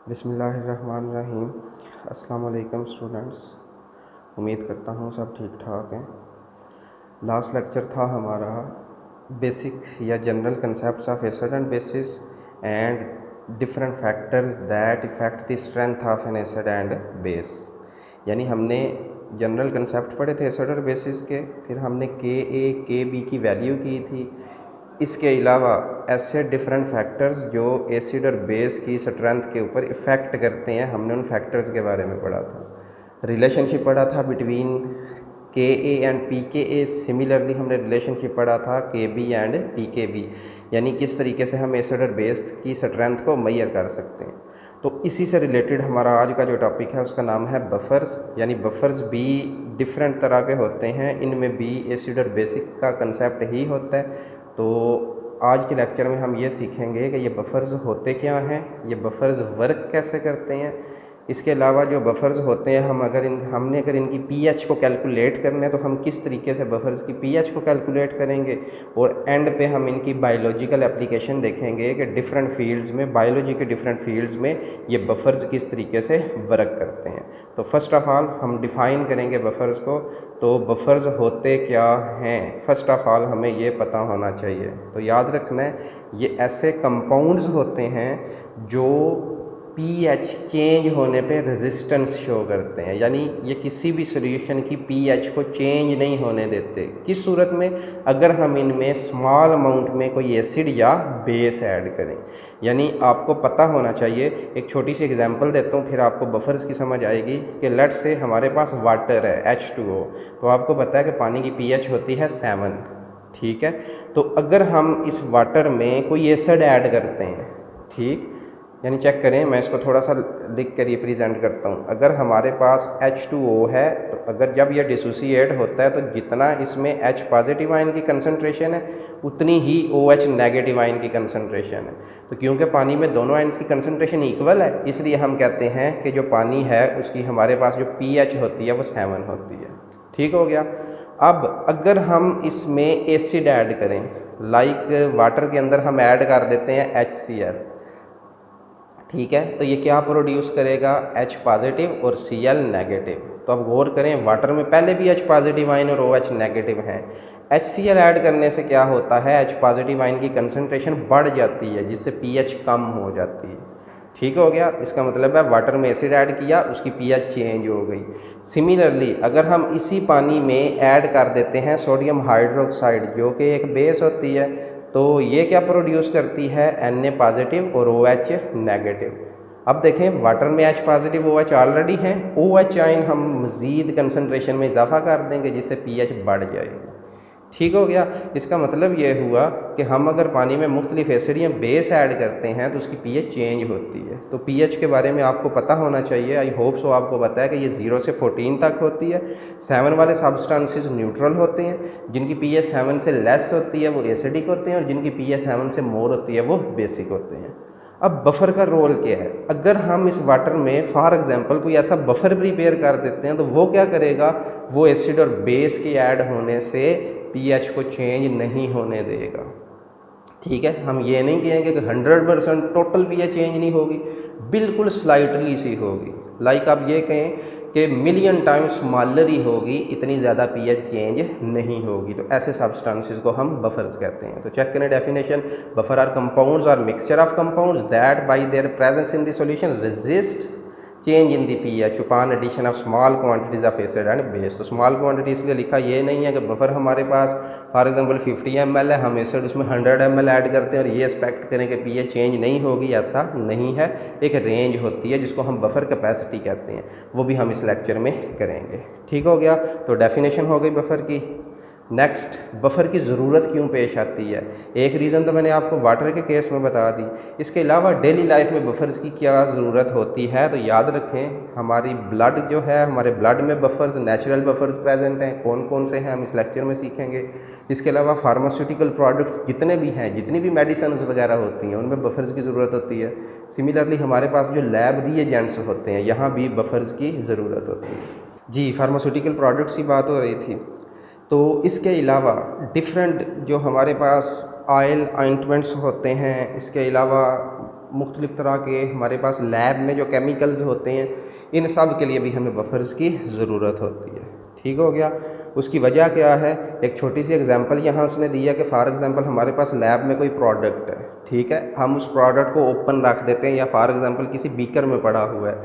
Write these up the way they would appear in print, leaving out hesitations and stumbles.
बिस्मिल्लाहिर्रहमानिर्रहीम। अस्सलाम वालेकुम स्टूडेंट्स, उम्मीद करता हूँ सब ठीक ठाक हैं। लास्ट लेक्चर था हमारा बेसिक या general concepts of acid and basis and different factors that effect the strength of N acid and base. यानी हमने जनरल कंसेप्ट पढ़े थे एसिड और बेसिस के, फिर हमने के बी की वैल्यू की थी। इसके अलावा ऐसे डिफरेंट फैक्टर्स जो एसिड और बेस की स्ट्रेंथ के ऊपर इफ़ेक्ट करते हैं, हमने उन फैक्टर्स के बारे में पढ़ा था। रिलेशनशिप पढ़ा था बिटवीन के ए एंड पी के ए। सिमिलरली हमने रिलेशनशिप पढ़ा था के बी एंड पी के बी, यानी किस तरीके से हम एसिड और बेस की स्ट्रेंथ को मेजर कर सकते हैं। तो इसी से रिलेटेड हमारा आज का जो टॉपिक है उसका नाम है बफर्स। यानी बफर्स भी डिफरेंट तरह के होते हैं, इनमें भी एसिड और बेसिक का कंसेप्ट ही होता है। तो आज के लेक्चर में हम ये सीखेंगे कि ये बफ़र्स होते क्या हैं, ये बफ़र्स वर्क कैसे करते हैं। इसके अलावा जो बफ़र्स होते हैं हमने अगर इनकी पीएच को कैलकुलेट करना है तो हम किस तरीके से बफ़र्स की पीएच को कैलकुलेट करेंगे। और एंड पे हम इनकी बायोलॉजिकल एप्लीकेशन देखेंगे कि डिफरेंट फील्ड्स में, बायोलॉजी के डिफरेंट फील्ड्स में ये बफ़र्स किस तरीके से वर्क करते हैं। तो फर्स्ट ऑफ़ ऑल हम डिफ़ाइन करेंगे बफ़र्स को। तो बफ़र्स होते क्या हैं, फ़र्स्ट ऑफ़ ऑल हमें ये पता होना चाहिए। तो याद रखना है, ये ऐसे कंपाउंड्स होते हैं जो पीएच चेंज होने पे रेजिस्टेंस शो करते हैं। यानी ये किसी भी सॉल्यूशन की पीएच को चेंज नहीं होने देते। किस सूरत में? अगर हम इनमें स्मॉल अमाउंट में कोई एसिड या बेस ऐड करें। यानी आपको पता होना चाहिए, एक छोटी सी एग्जांपल देता हूँ फिर आपको बफर्स की समझ आएगी। कि लेट्स से हमारे पास वाटर है H2O, तो आपको पता है कि पानी की पीएच होती है 7, ठीक है। तो अगर हम इस वाटर में कोई एसिड ऐड करते हैं, ठीक, यानी चेक करें, मैं इसको थोड़ा सा लिख कर रिप्रेजेंट करता हूँ। अगर हमारे पास H2O है तो अगर जब यह डिसोसिएट होता है तो जितना इसमें H पॉजिटिव आयन की कंसंट्रेशन है उतनी ही OH नेगेटिव आयन की कंसंट्रेशन है। तो क्योंकि पानी में दोनों आयन्स की कंसंट्रेशन इक्वल है, इसलिए हम कहते हैं कि जो पानी है उसकी हमारे पास जो पीएच होती है वो 7 होती है। ठीक हो गया। अब अगर हम इसमें एसिड ऐड करें, लाइक वाटर के अंदर हम ऐड कर देते हैं HCl, ठीक है, तो ये क्या प्रोड्यूस करेगा? H पॉजिटिव और Cl नेगेटिव। तो अब गौर करें, वाटर में पहले भी H पॉजिटिव आयन और OH नेगेटिव हैं। HCl ऐड करने से क्या होता है? H पॉजिटिव आयन की कंसंट्रेशन बढ़ जाती है, जिससे pH कम हो जाती है। ठीक हो गया। इसका मतलब है वाटर में एसिड ऐड किया, उसकी pH चेंज हो गई। सिमिलरली अगर हम इसी पानी में ऐड कर देते हैं सोडियम हाइड्रोक्साइड, जो कि एक बेस होती है, तो ये क्या प्रोड्यूस करती है? Na पॉजिटिव और OH नेगेटिव। अब देखें, वाटर में H पॉजिटिव OH ऑलरेडी है, OH आयन हम मज़ीद कंसंट्रेशन में इजाफा कर देंगे जिससे pH बढ़ जाएगी। ठीक हो गया। इसका मतलब ये हुआ कि हम अगर पानी में मुख्तलिफ एसिड या बेस ऐड करते हैं तो उसकी pH चेंज होती है। तो pH के बारे में आपको पता होना चाहिए। आई होप सो आपको पता है कि ये 0 से 14 तक होती है। 7 वाले सब्सटेंसेस न्यूट्रल होते हैं, जिनकी pH 7 से लेस होती है वो एसिडिक होते हैं, और जिनकी pH 7 से मोर होती है वो बेसिक होते हैं। अब बफ़र का रोल क्या है? अगर हम इस वाटर में फॉर एग्जांपल कोई ऐसा बफ़र प्रिपेयर कर देते हैं तो वो क्या करेगा? वो एसिड और बेस के ऐड होने से pH को चेंज नहीं होने देगा। ठीक है, हम ये नहीं कहेंगे कि 100% टोटल pH चेंज नहीं होगी, बिल्कुल स्लाइटली सी होगी। लाइक आप ये कहें कि मिलियन टाइम्स स्मॉलर ही होगी, इतनी ज़्यादा pH चेंज नहीं होगी। तो ऐसे सब्सटेंसेस को हम बफर्स कहते हैं। तो चेक करें डेफिनेशन। बफर आर कंपाउंड्स और mixture of compounds that bye there presence in the solution resist change in the pH upon addition of small quantities of acid and base। तो small quantity इसलिए लिखा ये नहीं है कि buffer हमारे पास for example 50 ml है, हम एसिड उसमें 100 ml ऐड करते हैं और ये एक्सपेक्ट करें कि pH चेंज नहीं होगी, ऐसा नहीं है। एक रेंज होती है जिसको हम बफर कैपेसिटी कहते हैं, वो भी हम इस लेक्चर में करेंगे। ठीक हो गया। तो डेफिनेशन हो गई बफर की। नेक्स्ट, बफ़र की ज़रूरत क्यों पेश आती है? एक रीज़न तो मैंने आपको वाटर के केस में बता दी। इसके अलावा डेली लाइफ में बफ़र्स की क्या ज़रूरत होती है? तो याद रखें, हमारी ब्लड जो है, हमारे ब्लड में बफ़र्स, नेचुरल बफ़र्स प्रेजेंट हैं। कौन कौन से हैं हम इस लेक्चर में सीखेंगे। इसके अलावा फार्मास्यूटिकल प्रोडक्ट्स जितने भी हैं, जितनी भी मेडिसिन वगैरह होती हैं, उनमें बफ़र्स की ज़रूरत होती है। सिमिलरली हमारे पास जो लैब रिएजेंट्स होते हैं, यहाँ भी बफ़र्स की ज़रूरत होती है। जी, फार्मास्यूटिकल प्रोडक्ट्स की बात हो रही थी। तो इसके अलावा डिफरेंट जो हमारे पास ऑयल ऑइंटमेंट्स होते हैं, इसके अलावा मुख्तलिफ़ तरह के हमारे पास लैब में जो केमिकल्स होते हैं, इन सब के लिए भी हमें बफ़र्स की ज़रूरत होती है। ठीक हो गया। उसकी वजह क्या है, एक छोटी सी एग्जांपल यहाँ उसने दिया कि फॉर एग्ज़ाम्पल हमारे पास लैब में कोई प्रोडक्ट है, ठीक है, हम उस प्रोडक्ट को ओपन रख देते हैं या फॉर एग्ज़ाम्पल किसी बीकर में पड़ा हुआ है,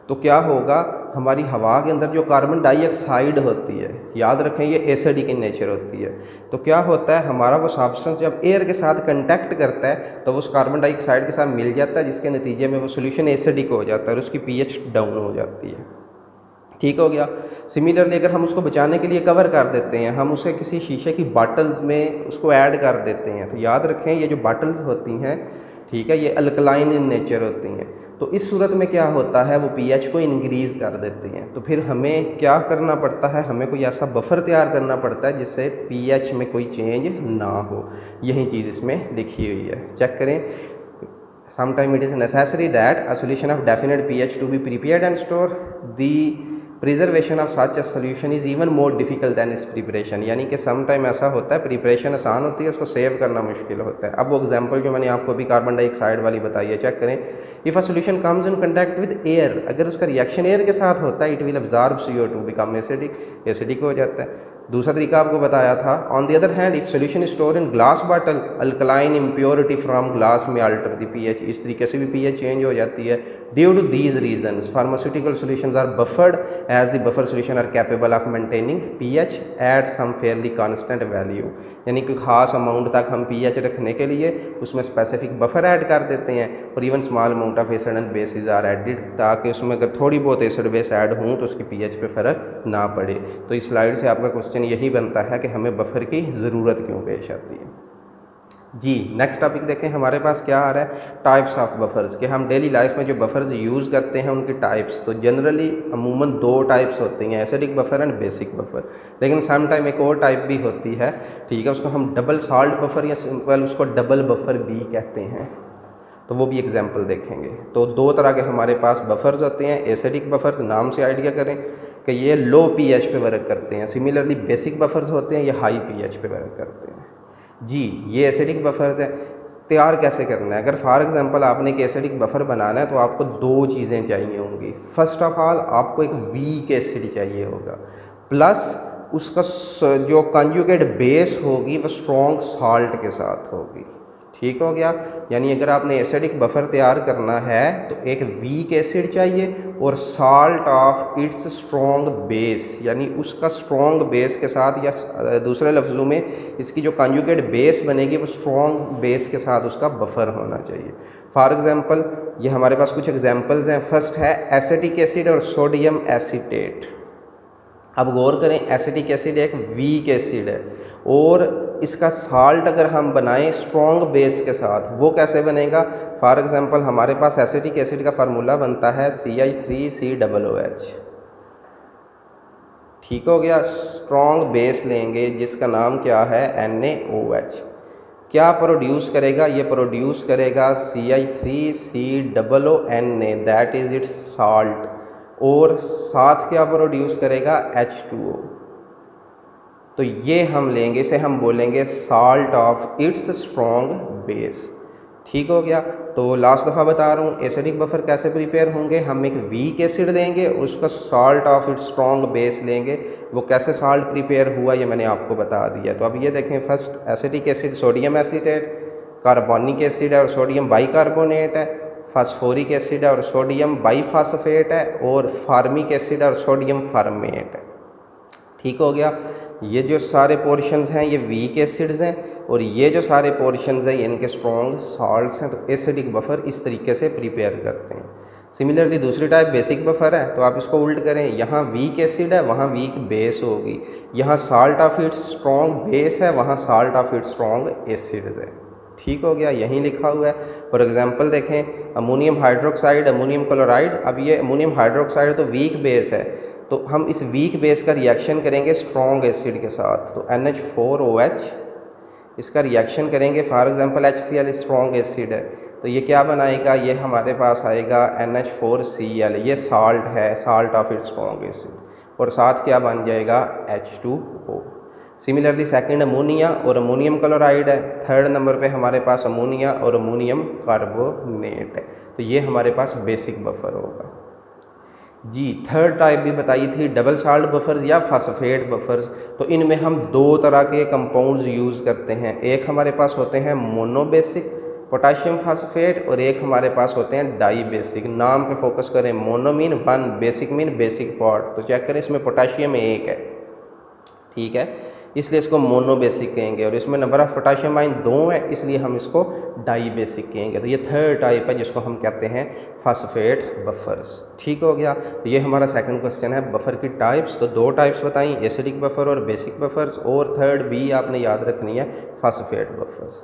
तो क्या होगा, हमारी हवा के अंदर जो कार्बन डाइऑक्साइड होती है, याद रखें ये एसिडिक इन नेचर होती है, तो क्या होता है, हमारा वो सब्सटेंस जब एयर के साथ कंटैक्ट करता है तो वो उस कार्बन डाइऑक्साइड के साथ मिल जाता है, जिसके नतीजे में वो सोल्यूशन एसिडिक हो जाता है और उसकी पीएच डाउन हो जाती है। ठीक हो गया। सिमिलरली अगर हम उसको बचाने के लिए कवर कर देते हैं, हम उसे किसी शीशे की बॉटल्स में उसको ऐड कर देते हैं, तो याद रखें ये जो बॉटल्स होती हैं, ठीक है, ये अल्कलाइन इन नेचर होती हैं, तो इस सूरत में क्या होता है, वो पीएच को इंक्रीज़ कर देती हैं। तो फिर हमें क्या करना पड़ता है, हमें कोई ऐसा बफर तैयार करना पड़ता है जिससे पीएच में कोई चेंज ना हो। यही चीज़ इसमें लिखी हुई है, चेक करें। Sometime it is necessary that a solution of definite pH to be prepared and stored. The preservation of such a solution is even more difficult than its preparation, यानी कि सम टाइम ऐसा होता है preparation आसान होती है, उसको save करना मुश्किल होता है। अब वो एग्जांपल जो मैंने आपको अभी कार्बन डाइऑक्साइड वाली बताई है, चेक करें। If a solution comes in contact with air, अगर उसका रिएक्शन एयर के साथ होता है, it will absorb CO2 become acidic हो जाता है। दूसरा तरीका आपको बताया था, on the other hand if solution is store in glass bottle, alkaline impurity from glass में अल्टर द पीएच, इस तरीके से भी पीएच चेंज हो जाती है। Due to these reasons pharmaceutical solutions are buffered as the buffer solution are capable of maintaining pH at some fairly constant value, यानी कि खास अमाउंट तक हम पीएच रखने के लिए उसमें स्पेसिफिक बफर ऐड कर देते हैं, और even small amount of acid and bases are added, ताकि उसमें अगर थोड़ी बहुत एसिड बेस ऐड हों तो उसकी पीएच पे फ़र्क ना पड़े। तो इस स्लाइड से आपका क्वेश्चन यही बनता है कि हमें बफर की ज़रूरत क्यों पेश आती है। जी नेक्स्ट टॉपिक देखें, हमारे पास क्या आ रहा है, टाइप्स ऑफ बफर्स, कि हम डेली लाइफ में जो बफर्स यूज़ करते हैं उनके टाइप्स। तो जनरली अमूमन दो टाइप्स होती हैं, acidic buffer and basic buffer, लेकिन सम टाइम एक और टाइप भी होती है, ठीक है, उसको हम डबल साल्ट बफर या सिंपल उसको डबल बफर भी कहते हैं, तो वो भी एग्जाम्पल देखेंगे। तो दो तरह के हमारे पास बफर्स होते हैं, एसिडिक बफर्स, नाम से आइडिया करें कि ये लो पीएच पे वर्क करते हैं, सिमिलरली बेसिक बफर्स होते हैं ये हाई पीएच पे वर्क करते हैं। जी ये एसिडिक बफर्स हैं, तैयार कैसे करना है, अगर फॉर एग्जांपल आपने एक एसिडिक बफर बनाना है तो आपको दो चीज़ें चाहिए होंगी। फर्स्ट ऑफ ऑल आपको एक वीक एसिड चाहिए होगा, प्लस उसका जो कंजुगेट बेस होगी वो स्ट्रॉन्ग साल्ट के साथ होगी। ठीक हो गया, यानी अगर आपने एसिडिक बफर तैयार करना है तो एक वीक एसिड चाहिए और salt of its strong base, यानी उसका स्ट्रॉन्ग बेस के साथ, या दूसरे लफ्ज़ों में इसकी जो कंजुगेट बेस बनेगी वो स्ट्रॉन्ग बेस के साथ उसका बफर होना चाहिए। फॉर एग्जांपल ये हमारे पास कुछ एग्जांपल्स हैं। फर्स्ट है एसिटिक एसिड और सोडियम एसीटेट। अब गौर करें, एसिटिक एसिड एक वीक एसिड है और इसका साल्ट अगर हम बनाएं स्ट्रॉन्ग बेस के साथ, वो कैसे बनेगा, फॉर एग्जांपल हमारे पास एसिटिक एसिड का फार्मूला बनता है CH3COOH। ठीक हो गया, स्ट्रॉन्ग बेस लेंगे जिसका नाम क्या है NaOH, क्या प्रोड्यूस करेगा, ये प्रोड्यूस करेगा CH3COONA, that is it's salt, और साथ क्या प्रोड्यूस करेगा H2O। तो ये हम लेंगे, इसे हम बोलेंगे salt of its strong base. ठीक हो गया। तो लास्ट दफ़ा बता रहा हूँ एसिडिक बफर कैसे प्रिपेयर होंगे, हम एक वीक एसिड देंगे और उसका salt of its strong base लेंगे। वो कैसे साल्ट प्रिपेयर हुआ ये मैंने आपको बता दिया। तो अब ये देखें, first acidic acid sodium acetate, carbonic acid है और सोडियम बाइकार्बोनेट है, फास्फोरिक एसिड है और सोडियम बाईफास्फेट है, और फार्मिक एसिड है और सोडियम फार्मेट है। ठीक हो गया, ये जो सारे पोर्शंस हैं ये वीक एसिड्स हैं और ये जो सारे पोर्शंस हैं ये इनके स्ट्रॉन्ग साल्ट्स हैं। तो एसिडिक बफर इस तरीके से प्रिपेयर करते हैं। सिमिलरली दूसरी टाइप बेसिक बफर है, तो आप इसको उल्ट करें, यहाँ वीक एसिड है वहाँ वीक बेस होगी, यहाँ salt of its strong base है वहाँ salt of its strong acids है। ठीक हो गया, यहीं लिखा हुआ है। फॉर एग्जांपल देखें, अमोनियम हाइड्रोक्साइड, अमोनियम क्लोराइड। अब ये अमोनियम हाइड्रोक्साइड तो वीक बेस है, तो हम इस वीक बेस का रिएक्शन करेंगे स्ट्रॉन्ग एसिड के साथ, तो NH4OH इसका रिएक्शन करेंगे। For example HCl strong acid है, तो ये क्या बनाएगा, ये हमारे पास आएगा NH4Cl, ये साल्ट है, salt of its strong acid, और साथ क्या बन जाएगा H2O। सिमिलरली सेकंड अमोनिया और अमोनियम क्लोराइड है। थर्ड नंबर पे हमारे पास अमोनिया और अमोनियम कार्बोनेट है। तो ये हमारे पास बेसिक बफर होगा जी। थर्ड टाइप भी बताई थी डबल साल्ट बफर्स या फास्फेट बफर्स। तो इनमें हम दो तरह के कंपाउंड्स यूज़ करते हैं। एक हमारे पास होते हैं मोनोबेसिक पोटाशियम फास्फेट और एक हमारे पास होते हैं डाई बेसिक। नाम पे फोकस करें, mono mean one, basic mean basic part. तो चेक करें इसमें पोटाशियम एक है, ठीक है, इसलिए इसको मोनो बेसिक कहेंगे। और इसमें नंबर ऑफ पोटाशियम आयन 2 है, इसलिए हम इसको डाई बेसिक कहेंगे। तो ये थर्ड टाइप है जिसको हम कहते हैं फास्फेट बफर्स। ठीक हो गया। तो ये हमारा सेकंड क्वेश्चन है बफर की टाइप्स। तो दो टाइप्स बताई, एसिडिक बफर और बेसिक बफर्स, और थर्ड बी आपने याद रखनी है फास्फेट बफर्स।